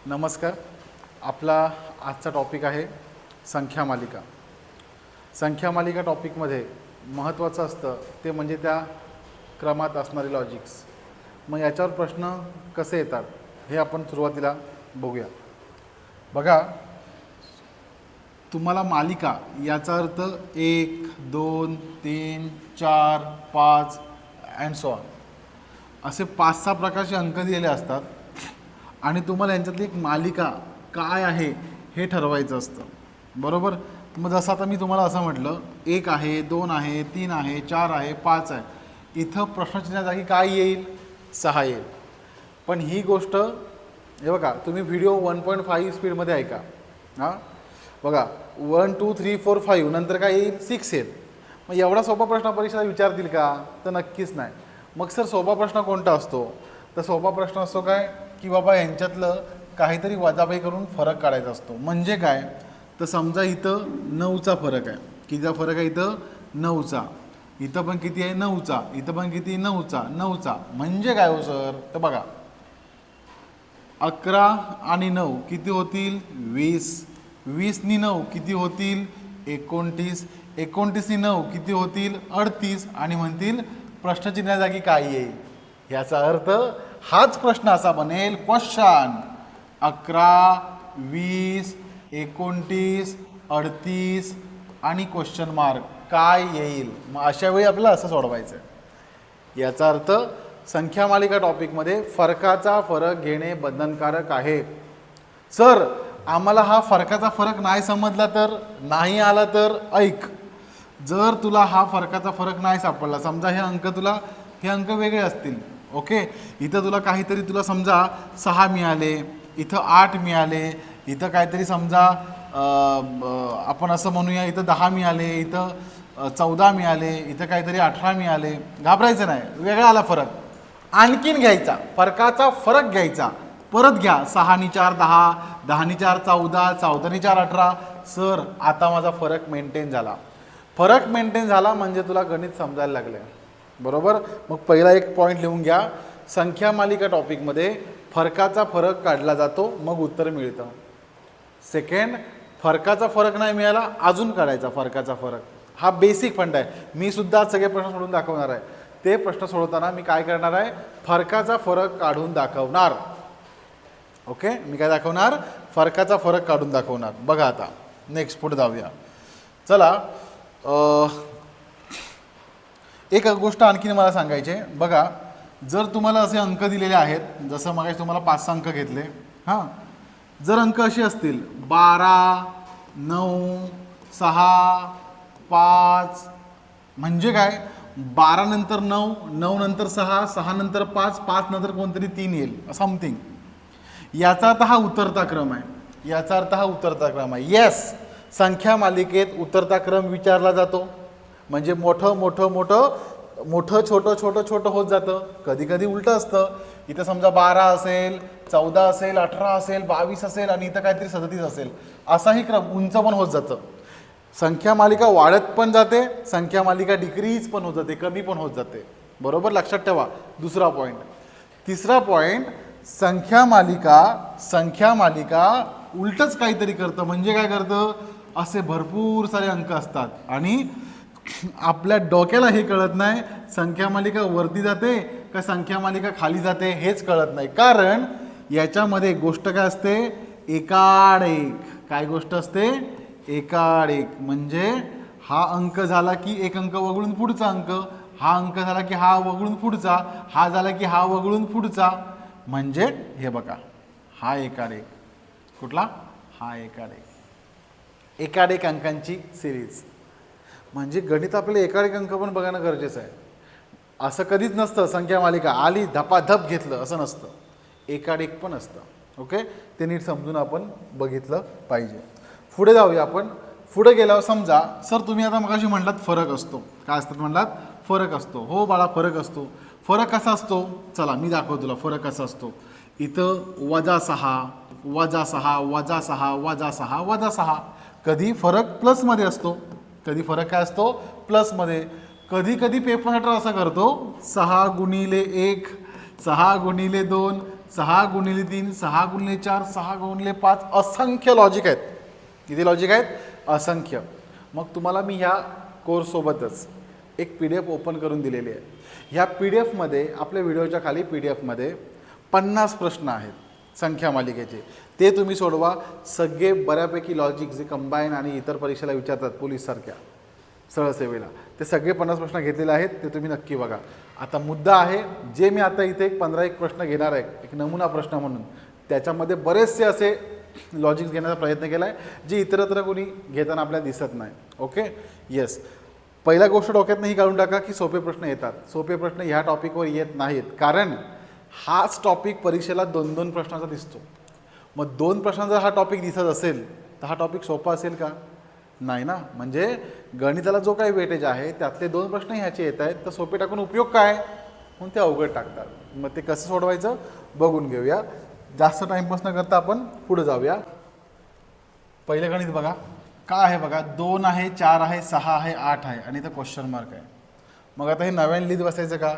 नमस्कार. आपला आजचा टॉपिक आहे संख्या मालिका. संख्या मालिका टॉपिकमध्ये महत्त्वाचं असतं ते म्हणजे त्या क्रमात असणारे लॉजिक्स. मग याच्यावर प्रश्न कसे येतात हे आपण सुरुवातीला बघूया. बघा, तुम्हाला मालिका याचा अर्थ 1, 2, 3, 4, 5 अँड सो ऑन असे 5-6 प्रकारचे अंक दिलेले असतात आणि तुम्हाला यांच्यातली एक मालिका काय आहे हे ठरवायचं असतं, बरोबर. मग जसं आता मी तुम्हाला असं म्हटलं 1 आहे, 2 आहे, 3 आहे, 4 आहे, 5 आहे. इथं प्रश्नचिन्हा जागी काय येईल? 6 येईल. पण ही गोष्ट हे बघा, तुम्ही व्हिडिओ 1.5 स्पीडमध्ये ऐका. हां बघा, 1 2 3 4 5 नंतर काय येईल? 6 येईल. मग एवढा सोपा प्रश्न परीक्षेला विचारतील का? तर नक्कीच नाही. मग सर सोपा प्रश्न कोणता असतो? तर सोपा प्रश्न असतो काय की बाबा यांच्यातलं काहीतरी वजाबाई करून फरक काढायचा असतो. म्हणजे काय? तर समजा इथं 9चा फरक आहे. कितीचा फरक आहे इथं? 9चा. इथं पण किती आहे? 9चा. इथं पण किती? 9चा. म्हणजे काय हो सर? तर बघा, 11 आणि 9 किती होतील? 20. 20 नी 9 किती होतील? 29. 29 नी 9 किती होतील? 38. आणि म्हणतील प्रश्नचिन्हा जागी काय येईल? याचा अर्थ हाच प्रश्न असा बनेल, क्वेश्चन 11, 20, 29, 38 आणि क्वेश्चन मार्क काय येईल? मग अशा वेळी आपल्याला असं सोडवायचं आहे. याचा अर्थ संख्या मालिका टॉपिकमध्ये फरकाचा फरक घेणे बंधनकारक आहे. सर आम्हाला हा फरकाचा फरक नाही समजला तर? नाही आला तर? ऐक, जर तुला हा फरकाचा फरक नाही सापडला, समजा हे अंक वेगळे असतील, ओके, इथं तुला काहीतरी तुला समजा 6 मिळाले, इथं 8 मिळाले, इथं काहीतरी समजा आपण असं म्हणूया इथं 10 मिळाले, इथं 14 मिळाले, इथं काहीतरी 18 मिळाले. घाबरायचं नाही, वेगळा आला फरक, आणखीन घ्यायचा, फरकाचा फरक घ्यायचा, परत घ्या. 6 नी 4 10, 10 नी 4 14, 14 नी 4 18. सर आता माझा फरक मेंटेन झाला. फरक मेंटेन झाला म्हणजे तुला गणित समजायला लागले, बरोबर. मग पहिला एक पॉईंट लिहून घ्या, संख्या मालिका टॉपिकमध्ये फरकाचा फरक काढला जातो मग उत्तर मिळतं. सेकंड, फरकाचा फरक नाही मिळाला अजून काढायचा फरकाचा फरक. हा बेसिक फंड आहे. मी सुद्धा सगळे प्रश्न सोडून दाखवणार आहे. ते प्रश्न सोडवताना मी काय करणार आहे? फरकाचा फरक काढून दाखवणार. ओके, मी काय दाखवणार? फरकाचा फरक काढून दाखवणार. बघा आता नेक्स्ट पुढे जाऊया. चला, एक गोष्ट आणखीन मला सांगायची आहे. बघा, जर तुम्हाला असे अंक दिलेले आहेत, जसं मग तुम्हाला 5 अंक घेतले, हां, जर अंक असे असतील 12, 9, 6, 5, म्हणजे काय? 12 नंतर 9, 9 नंतर 6, 6 नंतर 5, 5 नंतर कोणतरी 3 येईल, समथिंग. याचा अर्थ हा उतरता क्रम आहे. येस, संख्या मालिकेत उतरता क्रम विचारला जातो. म्हणजे मोठं छोटं होत जातं. कधी कधी उलटं असतं. इथं समजा 12 असेल, 14 असेल, 18 असेल, 22 असेल आणि इथं काहीतरी 37 असेल. असाही क्रम उंच पण होत जातं. संख्या मालिका वाढत पण जाते, संख्या मालिका डिक्रीज पण होत जाते, कमी पण होत जाते, बरोबर. लक्षात ठेवा. दुसरा पॉईंट. तिसरा पॉईंट, संख्या मालिका उलटच काहीतरी करतं. म्हणजे काय करतं? असे भरपूर सारे अंक असतात आणि आपल्या डोक्याला हे कळत नाही संख्या मालिका वरती जाते का संख्या मालिका खाली जाते हेच कळत नाही. कारण याच्यामध्ये गोष्ट काय असते? एकाड एक. काय गोष्ट असते? एकाड एक. म्हणजे हा अंक झाला की एक अंक वगळून पुढचा अंक, हा अंक झाला की हा वगळून पुढचा, हा झाला की हा वगळून पुढचा. म्हणजे हे बघा, हा एकाड एक. कुठला? हा एकाड एक. एकाड एक अंकांची सिरीज. म्हणजे गणित आपल्याला एकाड एक अंक पण बघणं गरजेचं आहे. असं कधीच नसतं संख्या मालिका आली धपाधप घेतलं असं नसतं. एकाड एक पण असतं. ओके, ते नीट समजून आपण बघितलं पाहिजे. पुढे जाऊया आपण. पुढे गेल्यावर समजा सर तुम्ही आता मगाशी म्हटलात फरक असतो. काय असतात म्हटलात? फरक असतो. हो बाळा, फरक असतो. फरक कसा असतो? चला मी दाखवतो तुला फरक कसा असतो. इथं -6, -6, -6, -6. कधी फरक प्लसमध्ये असतो, कधी फरक काय असतो? प्लसमध्ये. कधी पेपर सेटर असं करतो 6 गुणिले 1, 6 गुणिले 2, 6 गुणिले 3, 6 गुणिले 4, 6 गुणिले 5, असंख्य लॉजिक आहेत. किती लॉजिक आहेत? असंख्य. मग तुम्हाला मी ह्या कोर्ससोबतच एक PDF ओपन करून दिलेली आहे. ह्या PDFमध्ये आपल्या व्हिडिओच्या खाली PDFमध्ये 50 प्रश्न आहेत संख्या मालिकेचे. ते तुम्ही सोडवा. सगळे बऱ्यापैकी लॉजिक जे कंबाईन आणि इतर परीक्षेला विचारतात पोलीससारख्या सरळ सेवेला, ते सगळे 50 प्रश्न घेतलेले आहेत. ते तुम्ही नक्की बघा. आता मुद्दा आहे, जे मी आता इथे एक 15 प्रश्न घेणार आहे एक नमुना प्रश्न म्हणून, त्याच्यामध्ये बरेचसे असे लॉजिक्स घेण्याचा प्रयत्न केला आहे जे इतरत्र कोणी घेताना आपल्याला दिसत नाही. Okay, yes. पहिला गोष्ट डोक्यातनं ही काढून टाका की सोपे प्रश्न येतात. सोपे प्रश्न ह्या टॉपिकवर येत नाहीत, कारण हाच टॉपिक परीक्षेला 2-2 प्रश्नाचा दिसतो. मग 2 प्रश्नांचा हा टॉपिक दिसत असेल तर हा टॉपिक सोपा असेल का? नाही ना. म्हणजे गणिताला जो काही वेटेज आहे त्यातले 2 प्रश्न ह्याचे येत आहेत, तर सोपे टाकून उपयोग काय? म्हणून ते अवघड टाकतात. मग ते कसं सोडवायचं बघून घेऊया. जास्त टाईमपास न करता आपण पुढे जाऊया. पहिलं गणित बघा काय आहे. बघा 2 आहे, 4 आहे, 6 आहे, 8 आहे आणि इथं क्वेश्चन मार्क आहे. मग आता हे नव्याने लिहित बसायचं का?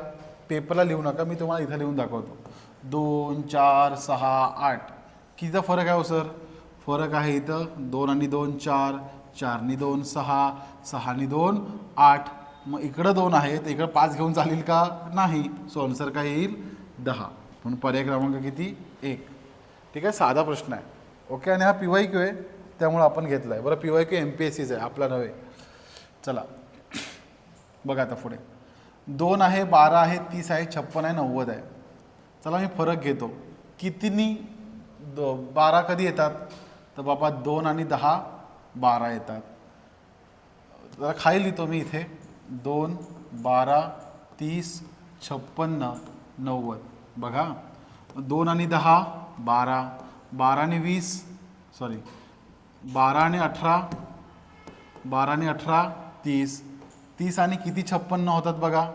पेपरला लिहू नका, मी तुम्हाला इथं लिहून दाखवतो. 2, 4, 6, 8 कितीचा फरक आहे हो सर? फरक आहे इथं 2 आणि 2 4, 4 आणि 2 6, 6 आणि 2 8. मग इकडं 2 आहे तर इकडं 5 घेऊन चालेल का? नाही. सो आन्सर काय येईल? 10. म्हणून पर्याय क्रमांक किती? 1. ठीक आहे, साधा प्रश्न आहे. ओके, आणि हा PYQ आहे त्यामुळे आपण घेतला आहे. बरं, PYQ MPSCच आहे, आपला नव्हे. चला बघा आता पुढे. 2 आहे, 12 आहे, 30 आहे, 56 आहे, 90 आहे. चला मी फरक घेतो. कितीनी 12 कधी येतात? तर बाबा 2 आणि 10 12 येतात. जरा खाली लिहितो मी इथे. 2, 12, 30, 56, 90. बघा 2 आणि 10 12, 12 आणि 20 सॉरी 12 आणि 18, 12 आणि 18 30, 30 आणि किती 56 होतात बघा.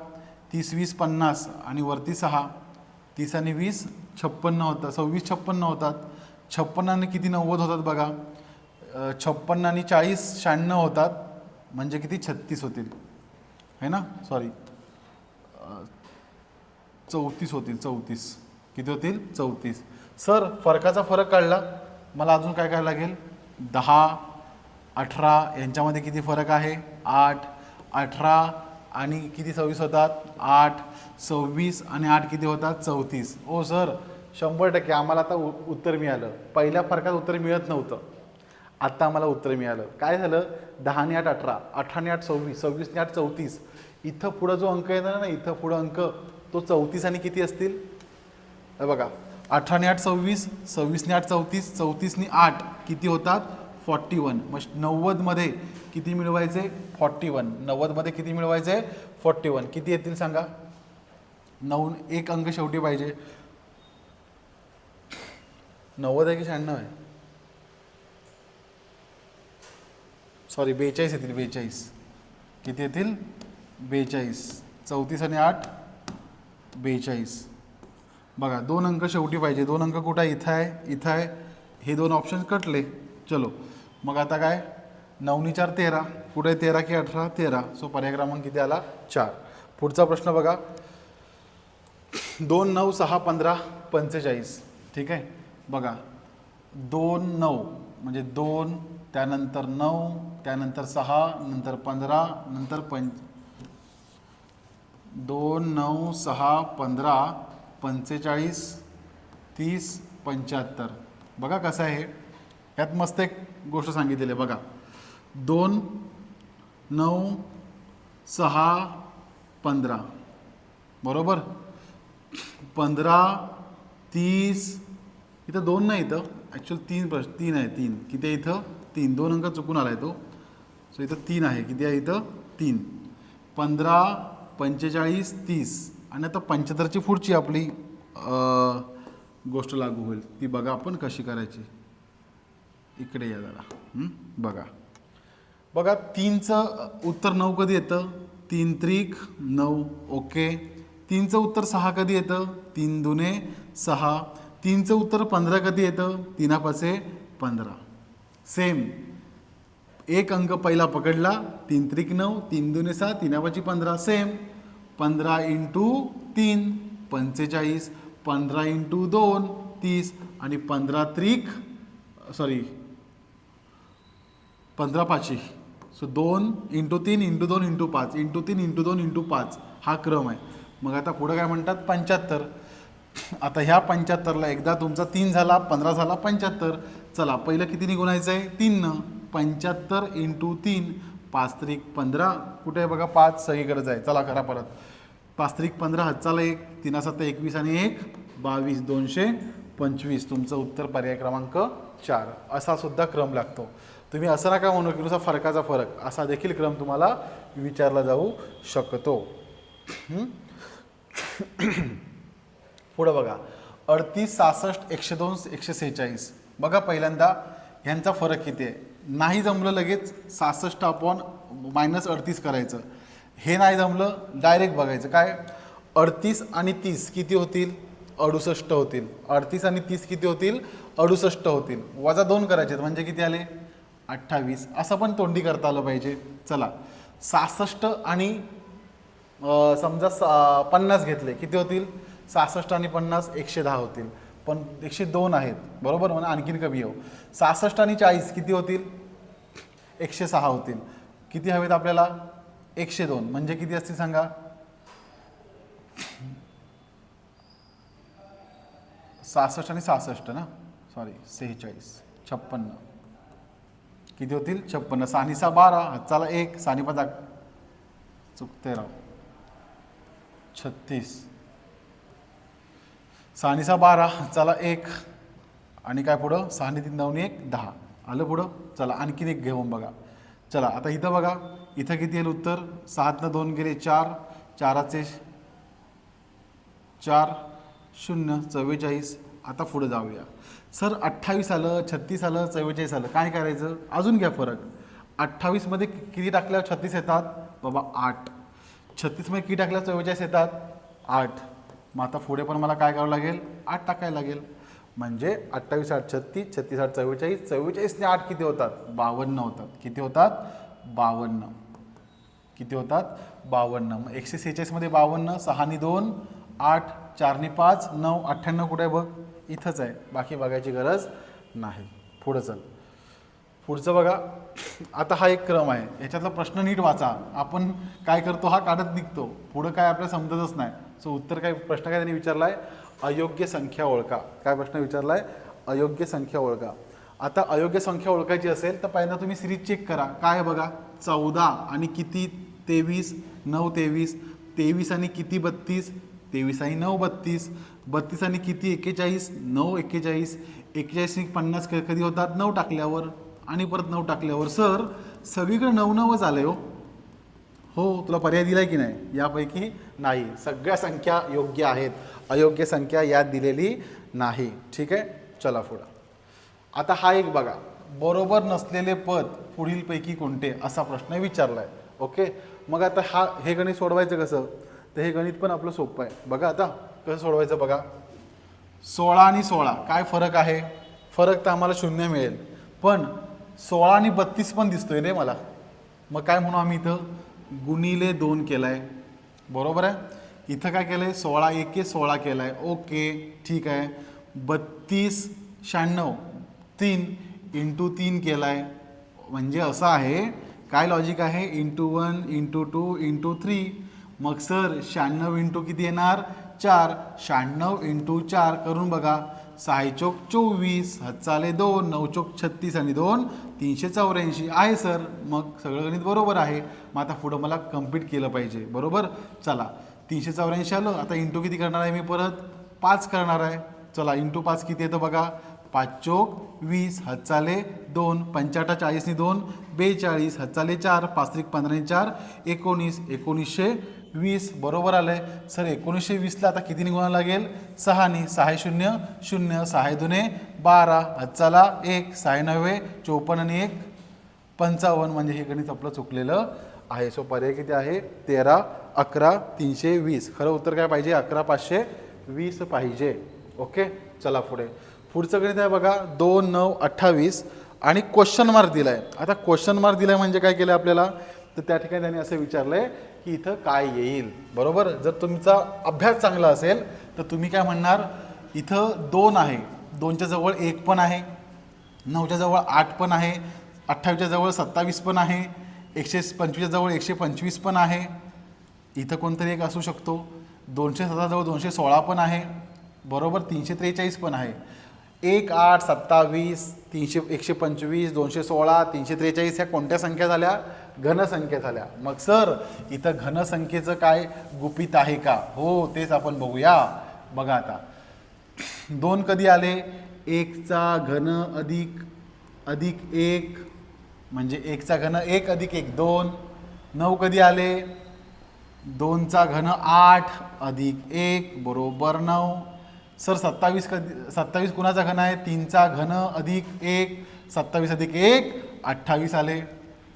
30 20 50 आणि वरती 6, 30 आणि 20 56 होतात, 26 56 होतात. 56 आणि किती 90 होतात बघा. 56 आणि 40 96 होतात, म्हणजे किती 36 होतील है ना. सॉरी 34 होतील. 34 किती होतील? 34. सर फरकाचा फरक काढला, मला अजून काय काय लागेल? 10 18 यांच्यामध्ये किती फरक आहे? 8 18 आणि किती 26 होतात? 8 26 आणि 8 किती होतात? 34. ओ सर 100% आम्हाला आता उत्तर मिळालं. पहिल्या फरकात उत्तर मिळत नव्हतं, आत्ता आम्हाला उत्तर मिळालं. काय झालं? 10 आणि 8 18, 18 आणि 8 26, 26 आणि 8 34. इथं पुढं जो अंक येणार ना, इथं पुढं अंक तो 34 आणि किती असतील? बघा 18 आणि 8 26, 26 आणि 8 34, 34 आणि 8 किती होतात? 41. मग 90 मध्ये किती मिळवायचे? 41. 90 मध्ये किती मिळवायचे? 41. किती येतील सांगा? 9 एक अंक शेवटी पाहिजे. 90 आहे की 96 आहे? सॉरी 42 येतील. 42 किती येतील? 42. 34 आणि 8 42. बघा 2 अंक शेवटी पाहिजे. 2 अंक कुठं आहे? इथं आहे, इथं आहे. हे 2 ऑप्शन कटले. चलो मग आता काय? 9 आणि 4 13. कुठे 13 की 18? 13. सो पर्याय क्रमांक किती आला? 4. पुढचा प्रश्न बघा. 2 9 6 15 45. ठीक आहे, बघा 2 9 म्हणजे 2 त्यानंतर 9 त्यानंतर 6 नंतर 15 नंतर 2 9 6 15 45 30 75. बघा कसं आहे. यात मस्त एक गोष्ट सांगितलेली आहे बघा. 2 9 6 15 बरोबर. 15 30 इथं 2 नाही, इथं ॲक्च्युअल 3 आहे. 3 किती आहे इथं? 3. 2 अंक चुकून आला आहे तो. सो इथं 3 आहे. किती आहे इथं? 3. 15 45 30 आणि आता 75ची पुढची आपली गोष्ट लागू होईल. ती बघा आपण कशी करायची. इकडे या जरा. बघा बघा 3चं उत्तर 9 कधी येतं? 3 त्रिक 9. ओके. 3चं उत्तर 6 कधी येतं? 3 दुने 6. 3चं उत्तर 15 कधी येतं? 3 पाचे 15. सेम एक अंक पहिला पकडला. 3 त्रिक 9, 3 दुने 6, 3 पाची 15. सेम 15 × 3 45. 15 इंटू 2 30 आणि 15 त्रिक 15 पाचशे. So 2 into 3 into 2 into 5 into 3 into 2 into 5 हा क्रम आहे. मग आता पुढं काय म्हणतात 75. आता ह्या 75ला एकदा तुमचा 3 झाला 15 झाला 75. चला पहिलं कितीने गुणायचं आहे 3नं. 75 इंटू 3 5 त्रिक 15 कुठे आहे बघा 5 सगळीकडे जाय. चला करा परत. 5 त्रिक 15 हातचाला 1 3 7 21 आणि 1 22 225. तुमचं उत्तर पर्याय क्रमांक 4. असा सुद्धा क्रम लागतो. तुम्ही असं नका म्हणू की नुसता फरकाचा फरक, असा देखील क्रम तुम्हाला विचारला जाऊ शकतो. पुढं बघा 38 66 102 146. बघा पहिल्यांदा ह्यांचा फरक किती आहे. नाही जमलं लगेच 66 अपॉन -38 करायचं. हे नाही जमलं डायरेक्ट बघायचं काय 38 आणि 30 किती होतील 68 होतील. 38 आणि 30 किती होतील 68 होतील. वजा 2 करायचे म्हणजे किती आले 28. असं पण तोंडी करता आलं पाहिजे. चला 66 आणि समजा 50 घेतले किती होतील 66 आणि 50 110 होतील. पण 102 आहेत बरोबर म्हणून आणखीन कमी येऊ. 66 आणि 40 किती होतील 106 होतील. किती हवेत आपल्याला 102 म्हणजे किती असतील सांगा 66 आणि 66 ना 46 56 किती होतील 56. 6 आणि 6 12 हातचाला 1 6 आणि 5 चुकते राव 36 6 आणि 6 12 हातचाला 1 आणि काय पुढं 6 आणि 3 9 1 10 आलं पुढं. चला आणखीन एक घेऊन बघा. चला आता इथं बघा इथं किती येईल उत्तर 7 2 गेले 4 4चे 4 0 44. आता पुढे जाऊया सर 28 आलं 36 आलं 44 आलं काय करायचं अजून घ्या फरक. 28 मध्ये किती टाकल्यावर 36 येतात बाबा 8. 36 मध्ये किती टाकल्यावर 44 येतात 8. मग आता पुढे पण मला काय करावं लागेल 8 टाकायला लागेल. म्हणजे 28 8 36 36 8 44 44 ने 8 किती होतात 52 होतात. किती होतात 52. किती होतात 52. मग 146 मध्ये 52 6 आणि 2 8 4 आणि 5 9 98 कुठे आहे बघ इथंच आहे. बाकी बघायची गरज नाही. पुढं चल. पुढचं बघा आता हा एक क्रम आहे. याच्यातला प्रश्न नीट वाचा. आपण काय करतो हा काढत निघतो पुढं काय आपल्याला समजतच नाही. सो उत्तर काय प्रश्न काय त्यांनी विचारला आहे अयोग्य संख्या ओळखा. काय प्रश्न विचारला आहे अयोग्य संख्या ओळखा. आता अयोग्य संख्या ओळखायची असेल तर पहिल्यांदा तुम्ही सिरीज चेक करा. काय बघा 14 आणि किती 23 9 23 23 आणि किती 32 23 आणि 9 32 32 आणि किती 41 9 41 41 आणि 50 कधी होतात 9 टाकल्यावर आणि परत 9 टाकल्यावर. सर सगळीकडे 9 9च आले हो तुला पर्याय दिलाय की नाही यापैकी नाही. सगळ्या संख्या योग्य आहेत. अयोग्य संख्या यात दिलेली नाही. ठीक आहे चला पुढं. आता हा एक बघा बरोबर नसलेले पद पुढीलपैकी कोणते असा प्रश्न विचारलाय. ओके मग आता हे गणित सोडवायचं कसं तर हे गणित पण आपलं सोपं आहे. बघा आता कसं सोडवायचं बघा 16 आणि 16 काय फरक आहे. फरक तर आम्हाला 0 मिळेल पण 16 आणि 32 पण दिसतोय रे मला. मग काय म्हणू आम्ही इथं गुणिले 2 केलाय बरोबर आहे. इथं काय केलंय 16 1 16 केलाय. ओके ठीक आहे. 32 96 3 इंटू 3 केलाय. म्हणजे असं आहे काय लॉजिक आहे इंटू 1 इंटू 2 इंटू 3. मग सर 96 इंटू किती येणार 4 96 इंटू 4 करून बघा 6 चोक 24 हातचाले 2 9 चोक 36 आणि 2 384 आहे सर. मग सगळं गणित बरोबर आहे. मग आता पुढं मला कम्प्लीट केलं पाहिजे बरोबर. चला 384 आलं. आता इंटू किती करणार आहे मी परत 5 करणार आहे. चला इंटू 5 किती येतं बघा 5 चोक 20 हातचाले 2 पंचाटा 40 आणि 2 42 हातचाले 4 5 त्रिक 15 आणि 4 19 1920 बरोबर आलंय. सर 1920ला आता किती गुणा लागेल 6 आणि 6 0 0 6 2 12 हातचाला 1 6 9 54 आणि 1 55. म्हणजे हे गणित आपलं चुकलेलं आहे. सो पर्याय किती आहे 13 11 320. खरं उत्तर काय पाहिजे 11 520 पाहिजे. ओके चला पुढे. पुढचं गणित आहे बघा 2 9 28 आणि क्वेश्चन मार्क दिलाय. आता क्वेश्चन मार्क दिलाय म्हणजे काय केलं आपल्याला तर त्या ठिकाणी त्यांनी असं विचारलंय की इथं काय येईल बरोबर. जर तुमचा अभ्यास चांगला असेल तर तुम्ही काय म्हणणार, इथं 2 आहे, 2च्या जवळ 1 पण आहे, 9च्या जवळ 8 पण आहे, 28च्या जवळ 27 पण आहे, 125च्या जवळ 125 पण आहे, इथं कोणतरी एक असू शकतो, 207 जवळ 216 पण आहे, बरोबर, 343 पण आहे. 1, 8, 27, 300, 125, 216, 343 ह्या कोणत्या संख्या झाल्या, घनसंख्या झाल्या. मग सर इथं घनसंख्येचं काय गुपित आहे का, हो तेच आपण बघूया. बघा आता 2 कधी आले, 1चा घन अधिक 1 म्हणजे 1चा घन 1 अधिक 1 2. 9 कधी आले, 2चा घन 8 अधिक 1 बरोबर 9. सर 27 कधी, 27 कुणाचा घन आहे, 3चा घन अधिक 1, 27 अधिक 1 28 आले.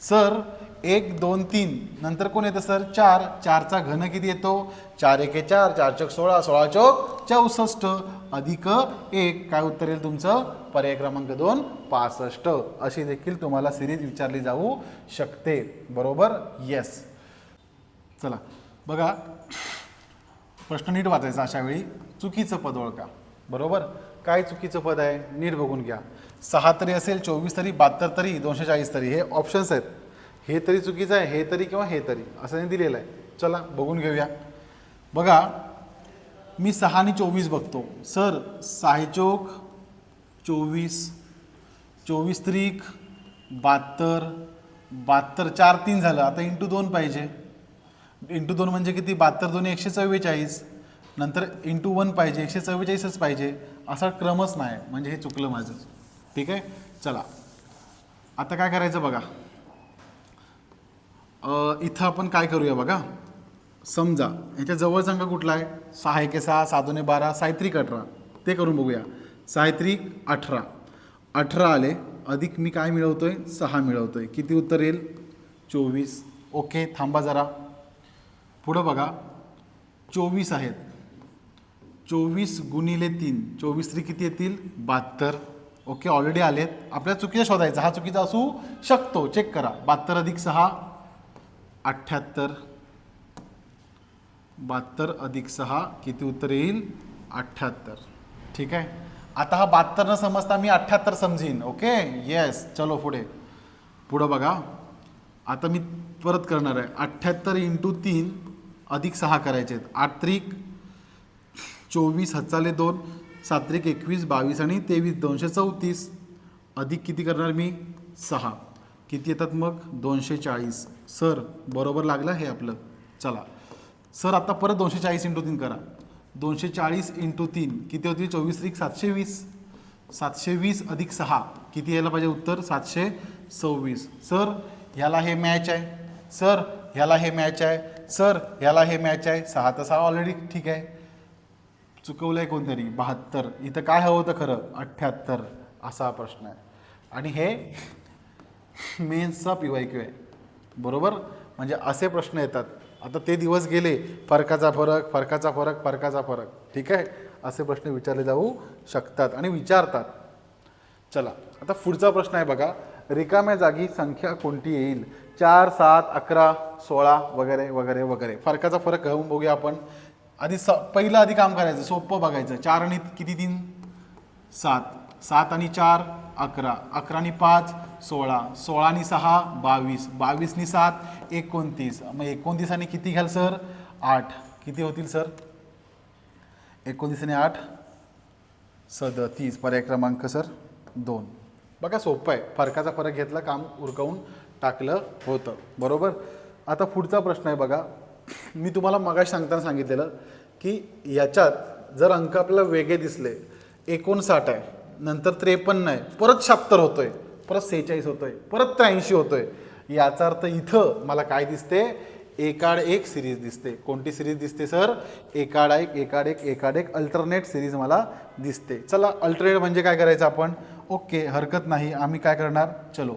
सर 1 2 3 नंतर कोण येतं सर, 4. 4चा घन किती येतो, 4 1 4, 4 चौक 16, 16 चौक 64 अधिक 1, काय उत्तर येईल तुमचं, पर्याय क्रमांक 2 65. अशी देखील तुम्हाला सिरीज विचारली जाऊ शकते, बरोबर. येस. चला बघा, प्रश्न नीट वाचायचा अशा वेळी. चुकीचं पद ओळखा, बरोबर. काय चुकीचं पद आहे नीट बघून घ्या. 6 तरी असेल, 24 तरी, 72 तरी, 240 तरी, हे ऑप्शन्स आहेत. हे तरी चुकीचं आहे, हे तरी किंवा हे तरी असं नाही दिलेलं आहे. चला बघून घेऊया. बघा मी 6 आणि 24 बघतो. सर 6 चौक 24, 24 त्रिक 72, 72 4 3 झालं. आता इंटू 2 पाहिजे. इंटू 2 म्हणजे किती, 72 2 144, नंतर इंटू 1 पाहिजे, 144च पाहिजे. असा क्रमच नाही, म्हणजे हे चुकलं माझं. ठीक आहे. चला आता काय करायचं बघा, इथं आपण काय करूया बघा. समजा ह्याच्या जवळचा अंक कुठला आहे, 6 1 6, 6 2 12, 6 3 18, ते करून बघूया. 6 3 18, 18 आले, अधिक मी काय मिळवतोय, 6 मिळवतोय. किती उत्तर येईल, 24. ओके, थांबा जरा, पुढं बघा. 24 आहेत, 24 गुणिले 3, 24 3 किती येतील, 72. ओके, ऑलरेडी आलेत. आपल्याला चुकीचा शोधायचा, हा चुकीचा असू शकतो, चेक करा. 72 अधिक 6 78, 72 अधिक 6 किती उत्तर येईल, 78. ठीक आहे. आता हा 72 न समजता मी 78 समजीन. Okay, yes. चलो पुढे, पुढं बघा. आता मी परत करणार आहे. 78 इंटू 3 अधिक 6 करायचे आहेत. 8 त्रिक 24, हातचाले 2, 7 त्रिक 21, 22 आणि 23, 234 अधिक किती करणार मी, 6. किती येतात मग, 240. सर बरोबर लागलं हे आपलं. चला सर आता परत 240 इंटू 3 करा. 240 इंटू 3 किती होतील, 24 त्रिक 720, 720 अधिक 6 किती यायला पाहिजे उत्तर, 726. सर ह्याला हे मॅच आहे, सर ह्याला हे मॅच आहे, सर ह्याला हे मॅच आहे. 6 तर 6 ऑलरेडी ठीक आहे. चुकवलं आहे कोणतरी, 72. इथं काय हवं होतं खरं, 78. असा प्रश्न आहे. आणि हे मेन्सचा PYQ आहे, बरोबर. म्हणजे असे प्रश्न येतात. आता ते दिवस गेले, फरकाचा फरक, फरकाचा फरक, फरकाचा फरक. ठीक आहे, असे प्रश्न विचारले जाऊ शकतात आणि विचारतात. चला आता पुढचा प्रश्न आहे बघा. रिकाम्या जागी संख्या कोणती येईल, 4 7 11 16 वगैरे वगैरे वगैरे. फरकाचा फरक घेऊन बघूया आपण. आधी पहिलं आधी काम करायचं, सोपं बघायचं. 4 आणि किती 3 7, 7 आणि 4 11, 11 आणि 5 16, 16 आणि 6 22, 22 आणि 7 29. मग 29 आणि किती घ्याल सर, 8. किती होतील सर, 29 आणि 8 37. पर्याय क्रमांक सर 2. बघा सोपं आहे, फरकाचा फरक घेतला, काम उरकवून टाकलं होतं, बरोबर. आता पुढचा प्रश्न आहे बघा. मी तुम्हाला मगाशी सांगताना सांगितलेलं की याच्यात जर अंक आपल्याला वेगळे दिसले, 59 आहे, नंतर 53 आहे, परत 76 होतोय, परत 46 होतोय, परत 83 होतोय. याचा अर्थ इथं मला काय दिसते, एकाड एक सिरीज दिसते. कोणती सिरीज दिसते सर, एकाड एक एकाड एक एकाड एक अल्टरनेट सिरीज मला दिसते. चला अल्टरनेट म्हणजे काय करायचं आपण, ओके हरकत नाही. आम्ही काय करणार, चलो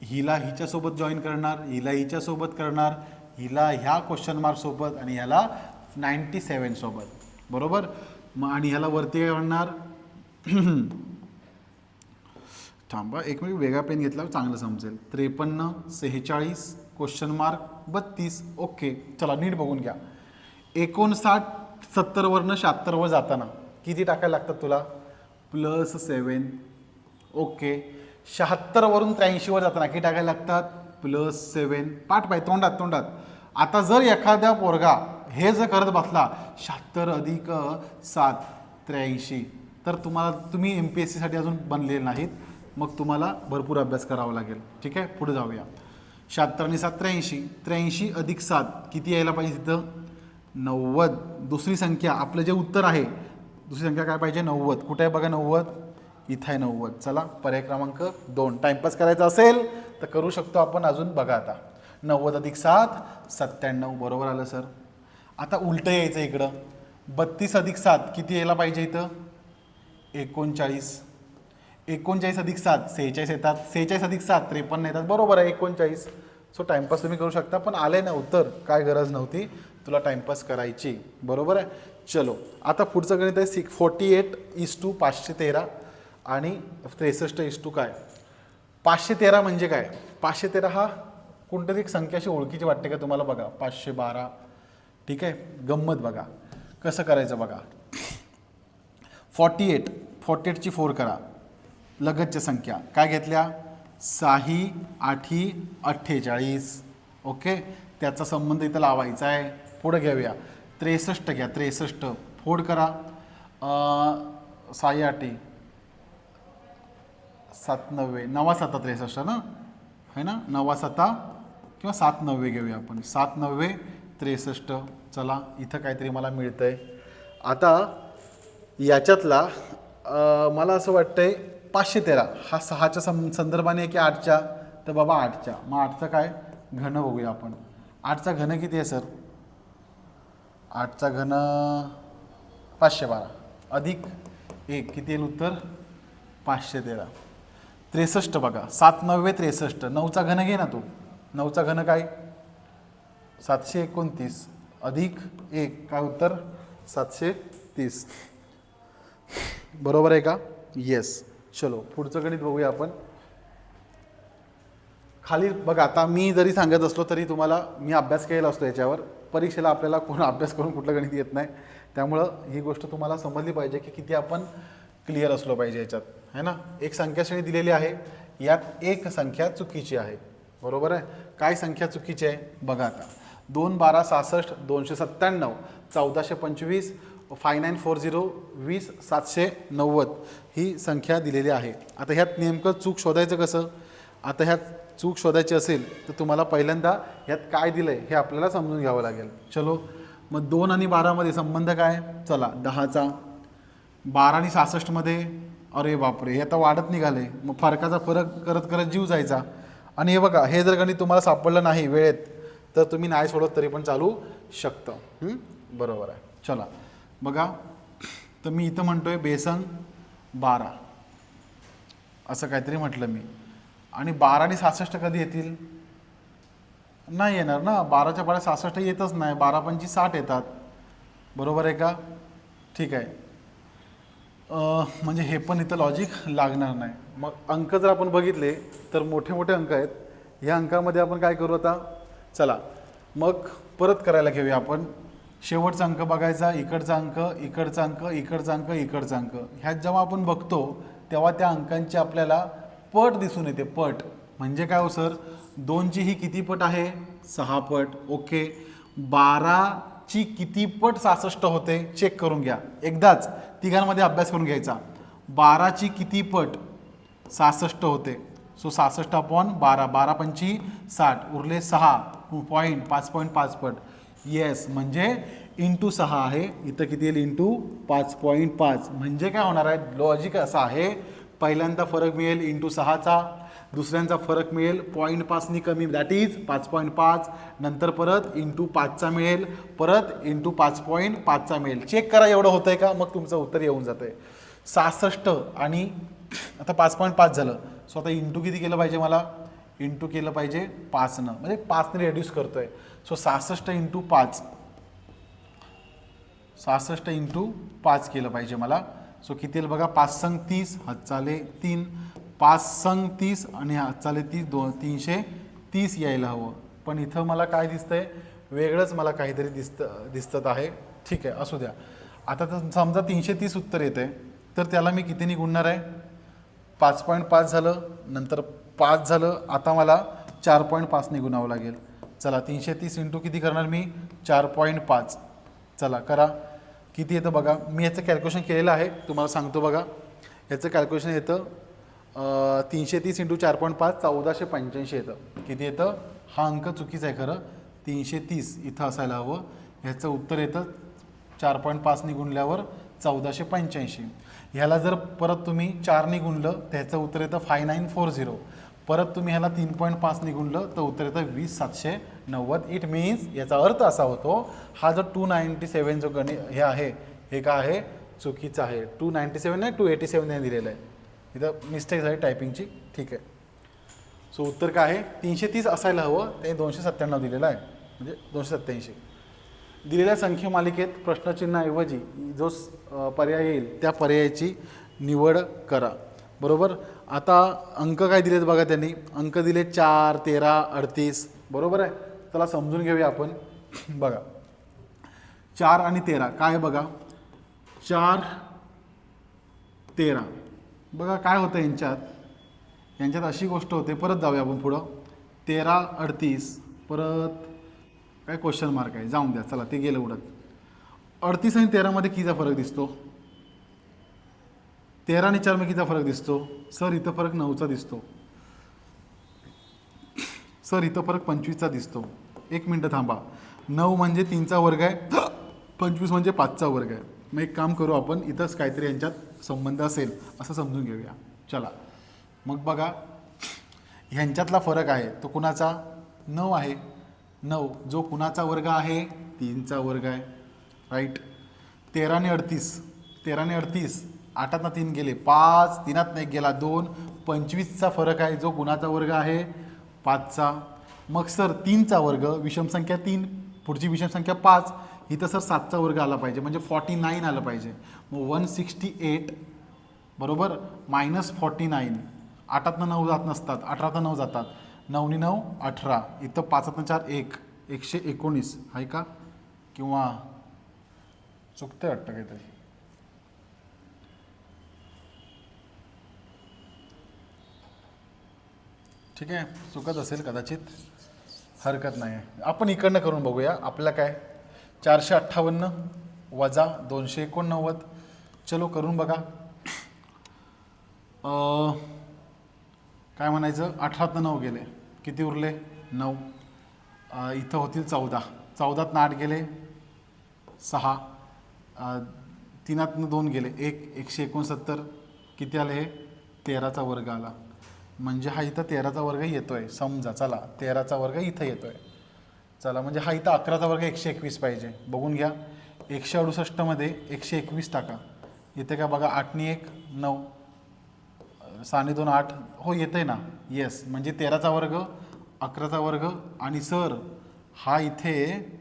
हिला हिच्यासोबत जॉईन करणार, हिला हिच्यासोबत करणार, हिला ह्या क्वेश्चन मार्क सोबत आणि ह्याला 97 सोबत, बरोबर. मग आणि ह्याला वरती काय म्हणणार, थांबा एक मिनिट, वेगळा पेन घेतल्यावर चांगलं समजेल. 53 46 क्वेश्चन मार्क 32. ओके चला नीट बघून घ्या. 59 70वरनं 76वर जाताना किती टाकायला लागतात तुला? +7. ओके. 76वरून 83वर जाताना किती टाकायला लागतात? +7. पाठ पाहिजे तोंडात तोंडात. आता जर एखाद्या पोरगा हे जर करत बसला 76 अधिक 7 83, तर तुम्ही MPSC साठी अजून बनलेले नाहीत, मग तुम्हाला भरपूर अभ्यास करावा लागेल. ठीक आहे, पुढे जाऊया. 76 आणि 7 83. 83 अधिक 7 किती यायला पाहिजे तिथं? 90. दुसरी संख्या आपलं जे उत्तर आहे, दुसरी संख्या काय पाहिजे? 90. कुठे आहे बघा 90? इथं आहे 90. चला पर्याय क्रमांक 2. टाइमपास करायचा असेल तर करू शकतो आपण. अजून बघा आता 90 अधिक 7 97. बरोबर आलं सर. आता उलटं यायचं इकडं. 32 अधिक 7 किती यायला पाहिजे इथं? 39. 39 अधिक 7 46 येतात. 46 अधिक 7 53 येतात. बरोबर आहे 39. सो टाइमपास तुम्ही करू शकता, पण आले ना उत्तर, काय गरज नव्हती तुला टाइमपास करायची. बरोबर आहे. चलो आता पुढचं गणित आहे 48:513 आणि 63 काय? 513 म्हणजे काय? 513 हा कोणतरी एक संख्याशी ओळखीची वाटते का तुम्हाला? बघा 512. ठीक आहे, गंमत बघा कसं करायचं बघा. 48ची 4 करा. लगतच्या संख्या काय घेतल्या? 6, 8, 48. ओके, त्याचा संबंध इथं लावायचा आहे. पुढे घेऊया 63 घ्या. 63 फोड करा. 6, 8, 7, 9 9 7 63 ना, है ना? 9 7 किंवा 7 9 घेऊया आपण. 7 9 63. चला इथं काहीतरी मला मिळतंय. आता याच्यातला मला असं वाटतंय 513 हा 6च्या संदर्भाने आहे की 8च्या? तर बाबा 8च्या. मग 8चं काय घन बघूया आपण. 8चा घन किती आहे सर? 8चा घन 512 अधिक 1 किती येईल उत्तर? 513. 63 बघा. 7 9 63. 9चा घन घे ना तू. 9चा घन काय? 729 अधिक 1 काय उत्तर? 730. बरोबर आहे का? येस. चलो पुढचं गणित बघूया आपण. खाली बघा, आता मी जरी सांगत असलो तरी तुम्हाला मी अभ्यास केलेला असतो याच्यावर. परीक्षेला आपल्याला कोण अभ्यास करून कुठलं गणित येत नाही, त्यामुळं ही गोष्ट तुम्हाला समजली पाहिजे की किती आपण क्लिअर असलो पाहिजे याच्यात, है ना? एक संख्याश्रेणी दिलेली आहे, यात एक संख्या चुकीची आहे. बरोबर आहे. काय संख्या चुकीची आहे बघा आता. 2 12 66 297 1425 5940 20 790 ही संख्या दिलेली आहे. आता ह्यात नेमकं चूक शोधायचं कसं? आता ह्यात चूक शोधायची असेल तर तुम्हाला पहिल्यांदा ह्यात काय दिलं आहे हे आपल्याला समजून घ्यावं लागेल. चलो मग 2 आणि 12मध्ये संबंध काय? चला 10चा. 12 आणि 66मध्ये अरे बापरे, हे आता वाढत निघाले. मग फरकाचा फरक करत करत जीव जायचा. आणि हे बघा, हे जर गणित तुम्हाला सापडलं नाही वेळेत तर तुम्ही नाही सोडत तरी पण चालू शकतं. बरोबर आहे. चला बघा, तर मी इथं म्हणतोय बेसन 12 असं काहीतरी म्हटलं मी. आणि 12 आणि 66 कधी येतील? नाही येणार ना. 12च्या पाड्या 66 येतच नाही. 12 पंची 60 येतात. बरोबर आहे का? ठीक आहे. म्हणजे हे पण इथं लॉजिक लागणार नाही. मग अंक जर आपण बघितले तर मोठे मोठे अंक आहेत. ह्या अंकामध्ये आपण काय करू आता? चला मग परत करायला घेऊया आपण. शेवटचा अंक बघायचा, इकडचा अंक, इकडचा अंक, इकडचा अंक, इकडचा अंक. ह्यात जेव्हा आपण बघतो तेव्हा त्या अंकांची आपल्याला पट दिसून येते. पट म्हणजे काय हो सर? 2ची ही किती पट आहे? 6 पट. ओके. 12ची किती पट 66 होते? चेक करून घ्या. एकदाच तिघांमध्ये अभ्यास करून घ्यायचा. 12ची किती पट 66 होते? सो 66/12. 12 पंची 60 उरले 6 पॉईंट 5.5 पट. येस, म्हणजे इंटू 6 आहे. इथं किती येईल? इंटू 5.5. म्हणजे काय होणार आहे? लॉजिक असं आहे, पहिल्यांदा फरक मिळेल इंटू 6चा, दुसऱ्यांचा फरक मिळेल 0.5नी कमी, दॅट इज 5.5. नंतर परत इंटू 5चा मिळेल, परत इंटू 5.5चा मिळेल. चेक करा एवढं होतंय का, मग तुमचं उत्तर येऊन जातं आहे. 66 आणि आता 5.5 झालं. सो आता इंटू किती केलं पाहिजे मला? इंटू केलं पाहिजे 5नं, म्हणजे 5ने रेड्यूस करतोय. सो 66 इंटू 5, 66 इंटू 5 केलं पाहिजे मला. सो किती येईल बघा? 5 संग 30, हातचाले 3, 5 संग 30 आणि हातचाले 30, 330 यायला हवं. पण इथं मला काय दिसतंय? वेगळंच मला काहीतरी दिसत आहे. ठीक आहे, असू द्या. आता तर समजा 330 उत्तर येते, तर त्याला मी कितीने गुणणार आहे? 5.5 झालं, नंतर 5 झालं, आता मला 4.5ने गुणावं लागेल. चला 330 इंटू किती करणार मी? 4.5. चला करा, किती येतं बघा. मी याचं कॅल्क्युलेशन केलेलं आहे, तुम्हाला सांगतो बघा. याचं कॅल्क्युलेशन येतं 330 इंटू 4.5 1485 येतं. किती येतं? हा अंक चुकीचा आहे खरं, 330 इथं असायला हवं. ह्याचं उत्तर येतं 4.5ने गुणल्यावर 1485. ह्याला जर परत तुम्ही 4ने गुणलं तर ह्याचं उत्तर येतं 5940. परत तुम्ही ह्याला 3.5ने गुणलं तर उत्तर येतं 20790. इट मीन्स याचा अर्थ असा होतो, हा जो 297 जो हे आहे, हे काय आहे? चुकीचं आहे. 297 नाही, 287 ने दिलेलं आहे. इथं मिस्टेक झाली टायपिंगची. ठीक आहे. सो उत्तर काय आहे? 330 असायला हवं, ते 297 दिलेलं आहे, म्हणजे 287. दिलेल्या संख्या मालिकेत प्रश्नचिन्हाऐवजी जो पर्याय येईल त्या पर्यायाची निवड करा. बरोबर. आता अंक काय दिलेत बघा त्यांनी. अंक दिले 4, 13, 38. बरोबर आहे. चला समजून घेऊया आपण. बघा 4 आणि 13 काय बघा. 4, 13 बघा काय होतं यांच्यात अशी गोष्ट होते. परत जाऊया आपण पुढं. 13, 38 परत काय क्वेश्चन मार्क आहे, जाऊन द्या. चला ते गेलं उडत. 38 आणि 13 मध्ये कितीचा फरक दिसतो? 13 आणि 4 मध्ये कितीचा फरक दिसतो? सर इथं फरक 9चा दिसतो. सर इथं फरक 25चा दिसतो. एक मिनटं थांबा. 9 म्हणजे 3चा वर्ग आहे, 25 म्हणजे 5चा वर्ग आहे. मग एक काम करू आपण, इथंच काहीतरी यांच्यात संबंध असेल असं समजून घेऊया. चला मग बघा, ह्यांच्यातला फरक आहे तो कुणाचा? 9 आहे. 9 जो कुणाचा वर्ग आहे? 3चा वर्ग आहे. राईट. 13 आणि 38, 13 आणि 38 8 ना 3 गेले 5, 3 1 गेला 2, 25चा फरक आहे जो गुणाचा वर्ग आहे 5चा. मग सर 3चा वर्ग, विषम संख्या 3, पुढची विषम संख्या 5, इथं सर 7चा वर्ग आला पाहिजे, म्हणजे 49 आलं पाहिजे. मग 168 बरोबर मायनस 49. 8 9 जात नसतात, 18 9 जातात, 9 9 18, इथं 5 4 1, 119 आहे का? किंवा चुकतं वाटतं काहीतरी. ठीक आहे, चुकत असेल कदाचित, हरकत नाही आहे. आपण इकडनं करून बघूया. आपलं काय 458 वजा 289. चलो करून बघा. काय म्हणायचं, 18 9 गेले, किती उरले? 9. इथं होतील 14, 14 8 गेले 6, 3 2 गेले 1, 169. किती आले? हे 13चा वर्ग आला. म्हणजे हा इथं 13चा वर्ग येतोय समजा. चला 13चा वर्ग इथं येतोय. चला म्हणजे हा इथं 11चा वर्ग 121 पाहिजे. बघून घ्या. 168 मध्ये 121 टाका. इथे का बघा 8 आणि 1 9, 6 आणि 2 8. हो येतंय ना. येस, म्हणजे 13चा वर्ग 11चा वर्ग. आणि सर हा इथे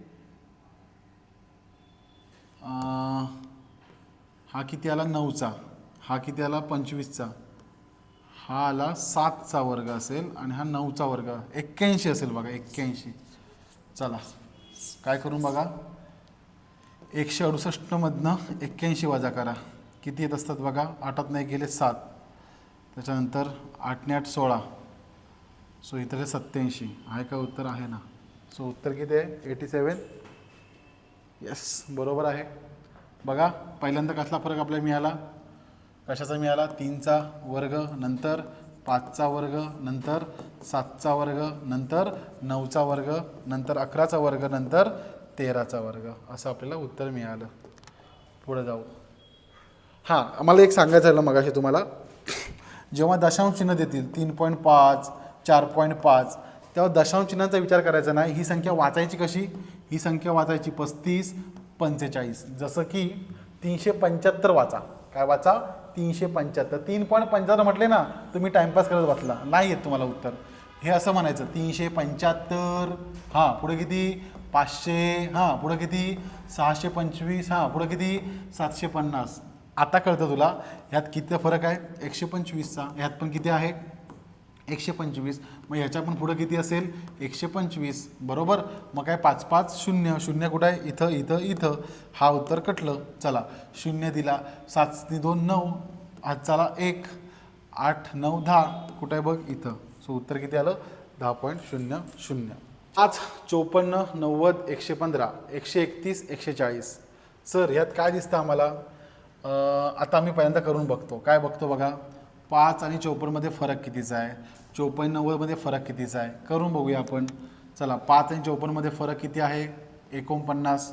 हा किती आला? 9चा. हा किती आला? 25चा. हा आला 7चा वर्ग असेल आणि हा 9चा वर्ग 81 असेल बघा. 81. चला काय करून बघा. 168 मधनं 81 वजा करा. किती येत असतात बघा. 8 नाही गेले 7, त्याच्यानंतर 8 ने 8 16. सो इथं 87 आहे का? उत्तर आहे ना. सो उत्तर किती आहे? 87. येस बरोबर आहे. बघा पहिल्यांदा कसला फरक आपल्याला मिळाला? कशाचा मिळाला? 3चा वर्ग, नंतर 5चा वर्ग, नंतर 7चा वर्ग, नंतर 9चा वर्ग, नंतर 11चा वर्ग, नंतर 13चा वर्ग. असं आपल्याला उत्तर मिळालं. पुढे जाऊ. हां मला एक सांगायचं झालं मगाशी तुम्हाला. जेव्हा दशांश चिन्ह देतील 3.5 4.5 तेव्हा दशांश चिन्हाचा विचार करायचा नाही. ही संख्या वाचायची कशी? ही संख्या वाचायची 35 45. जसं की 375 वाचा. काय वाचा? 375. 3.75 म्हटले ना तुम्ही टाइमपास करत बसला, नाही येत तुम्हाला उत्तर. हे असं म्हणायचं 375. हां पुढे किती? 500. हां पुढे किती? 625. हां पुढे किती? 750. आता कळतं तुला ह्यात किती फरक आहे? 125चा. ह्यात पण किती आहे? 125. मग ह्याच्या पण पुढं किती असेल 125 बरोबर. मग काय 5 5 0 0 कुठं आहे इथं इथं इथं. हा उत्तर कटलं. चला 0 दिला. 7 2 9 आज चला 1 8 9 10 कुठं आहे बघ इथं. सो उत्तर किती आलं 10.00. 5 54 90 115 131 140. सर ह्यात काय दिसतं आम्हाला. आता आम्ही पहिल्यांदा करून बघतो. काय बघतो बघा. 5 आणि 54मध्ये फरक कितीचा आहे. 54 90मध्ये फरक कितीचा आहे करून बघूया आपण. चला 5 आणि 54मध्ये फरक किती आहे 49.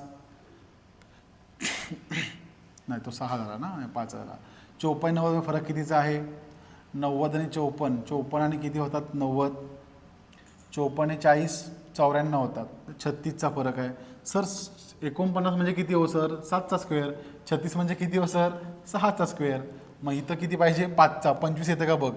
नाही तो 6 झाला ना 5 झाला. 54 90मध्ये फरक कितीचा आहे 90 आणि 54. 54 आणि किती होतात 90. 54 आणि 40 94 होतात. 36चा फरक आहे. सर 49 म्हणजे किती हो सर 7चा स्क्वेअर. 36 म्हणजे किती हो सर 6चा स्क्वेअर. मग इथं किती पाहिजे 5चा. 25 येतं का बघ.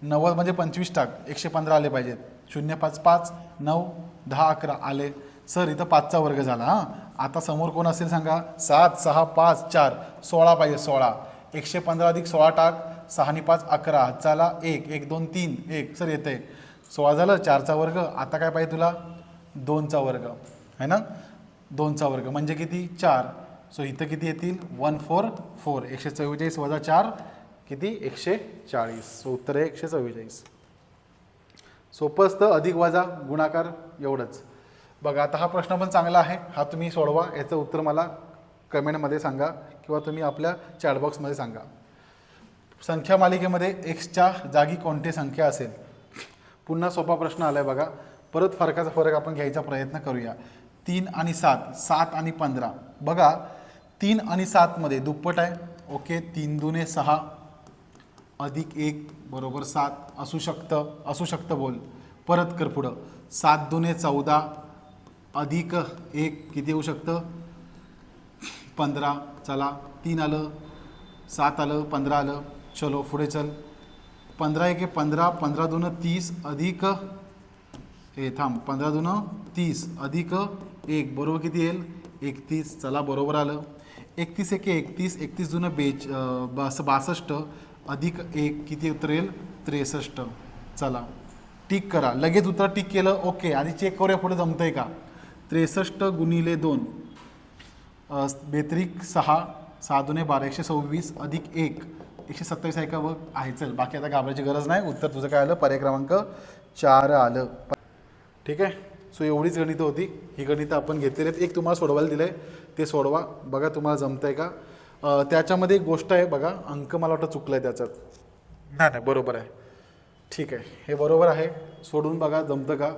90 म्हणजे 25 टाक 115 आले पाहिजेत. 0 5 5 9 10 11 आले. सर इथं 5चा वर्ग झाला. हां आता समोर कोण असेल सांगा. 7 6 5 4 16 पाहिजे 16. 115 अधिक 16 टाक 6 आणि 5 11 चला 1 1 2 3 1 सर येते 16 झालं. 4चा वर्ग. आता काय पाहिजे तुला 2चा वर्ग आहे ना. 2चा वर्ग म्हणजे किती 4. सो इथं किती येतील 144. 144 वजा 4 किती 140. सो उत्तर आहे 144. सोपं असतं. अधिक वजा गुणाकार एवढंच. बघा आता हा प्रश्न पण चांगला आहे. हा तुम्ही सोडवा. याचं उत्तर मला कमेंटमध्ये सांगा किंवा तुम्ही आपल्या चॅटबॉक्समध्ये सांगा. संख्या मालिकेमध्ये एक्सच्या जागी कोणती संख्या असेल. पुन्हा सोपा प्रश्न आला आहे बघा. परत फरकाचा फरक आपण घ्यायचा प्रयत्न करूया. 3 आणि 7 7 आणि 15 बघा 3 आणि 7मध्ये दुप्पट आहे. ओके 3 दुने 6 अधिक 1 बरोबर 7 असू शकतं बोल. परत कर पुढं 7 दुने 14 अधिक 1 किती येऊ शकतं 15. चला 3 आलं 7 आलं 15 आलं. चलो पुढे चल. 15 1 15 15 2 30 अधिक हे थांब 15 2 30 अधिक 1 बरोबर किती येईल 31. चला बरोबर आलं. 31 1 31 31 2 62 अधिक 1 किती उत्तर येईल 63. चला टिक करा. लगेच उत्तर टिक केलं. ओके आधी चेक करूया पुढे जमतंय का. 63 गुणिले 2 बेत्रिक 6 6 2 12 126 अधिक 1 127 आहे का बघ आहे. चल बाकी आता घाबरायची गरज नाही. उत्तर तुझं काय आलं पर्याय क्रमांक 4 आलं. ठीक आहे. सो एवढीच गणितं होती. ही गणितं आपण घेतलेली आहेत. एक तुम्हाला सोडवायला दिलं आहे ते सोडवा. बघा तुम्हाला जमतं आहे का. त्याच्यामध्ये एक गोष्ट आहे बघा. अंक मला वाटतं चुकलं आहे त्याच्यात. नाही बरोबर आहे. ठीक आहे हे बरोबर आहे. सोडून बघा जमतं का.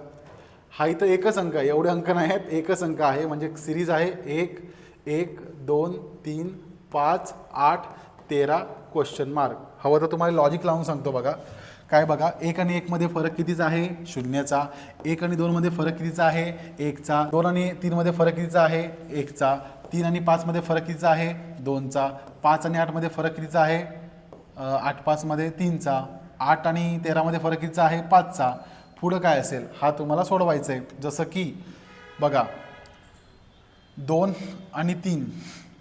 हा इथं एकच अंक आहे. एवढे अंक नाही आहेत. एकच अंक आहे म्हणजे सिरीज आहे 1 1 2 3 5 8 13 क्वेश्चन मार्क. हवं तर तुम्हाला लॉजिक लावून सांगतो बघा. काय बघा 1 आणि 1 मध्ये फरक कितीचा आहे 0चा. 1 आणि 2 मध्ये फरक कितीचा आहे 1चा. 2 आणि 3 मध्ये फरक कितीचा आहे 1चा. 3 आणि 5 मध्ये फरक कितीचा आहे 2चा. 5 आणि 8 मध्ये फरक कितीचा आहे 8 5 मध्ये 3चा. 8 आणि 13 मध्ये फरक कितीचा आहे 5चा. पुढं काय असेल हा तुम्हाला सोडवायचं आहे. जसं की बघा 2 आणि 3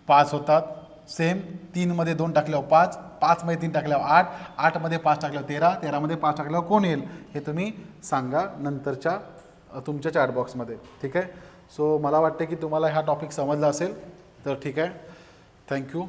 5 होतात सेम. 3 मध्ये 2 टाकल्यावर 5 5 मध्ये 3 टाकल्यावर 8 8 मध्ये 5 टाकल्यावर 13 13 मध्ये 5 टाकल्यावर कोण येईल हे तुम्ही सांगा नंतरच्या तुमच्या चॅटबॉक्समध्ये. ठीक आहे. सो मला वाटते की तुम्हाला हा टॉपिक समजला असेल तर ठीक आहे. थँक्यू.